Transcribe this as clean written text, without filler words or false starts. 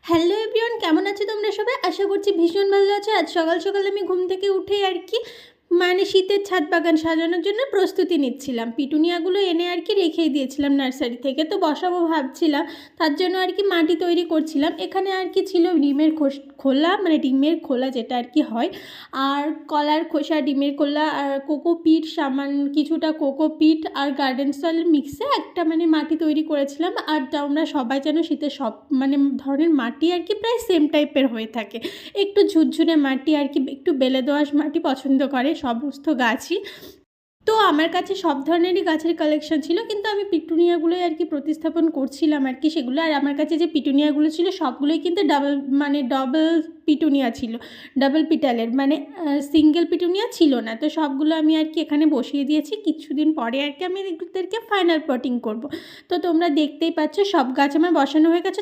Hello everyone, কেমন আছো তোমরা সবাই? আশা করছি ভীষণ ভালো আছো। আজ সকাল সকাল আমি ঘুম থেকে উঠে শীতের ছাদ বাগান সাজানোর জন্য প্রস্তুতি নিচ্ছিলাম। পিটুনিয়াগুলো এনে রেখেই দিয়েছিলাম নার্সারি থেকে, তো বসাবো ভাবছিলাম। তার জন্য মাটি তৈরি করছিলাম। এখানে ছিল ডিমের খোলা, মানে ডিমের খোলা যেটা হয়, আর কলার খোসা, ডিমের খোলা, আর কোকোপিট, কিছুটা কোকোপিট আর গার্ডেন সয়েল মিক্সে একটা মাটি তৈরি করেছিলাম। আর আমরা সবাই যেন শীতের সব ধরনের মাটি প্রায় সেম টাইপের হয়ে থাকে। একটু ঝুরঝুরে মাটি একটু বেলে দোআঁশ মাটি পছন্দ করে সমস্ত গাছই। তো আমার কাছে সব ধরনেরই গাছের কালেকশন ছিল, কিন্তু আমি পিটুনিয়াগুলোই প্রতিস্থাপন করছিলাম সেগুলো। আর আমার কাছে যে পিটুনিয়াগুলো ছিল সবগুলোই কিন্তু ডবল পিটুনিয়া ছিল, ডাবল পিটালের, সিঙ্গেল পিটুনিয়া ছিল না। তো সবগুলো আমি এখানে বসিয়ে দিয়েছি। কিছুদিন পরে আমি এগুলোদেরকে ফাইনাল পটিং করব। তো তোমরা দেখতেই পাচ্ছ সব গাছ আমার বসানো হয়ে গেছে।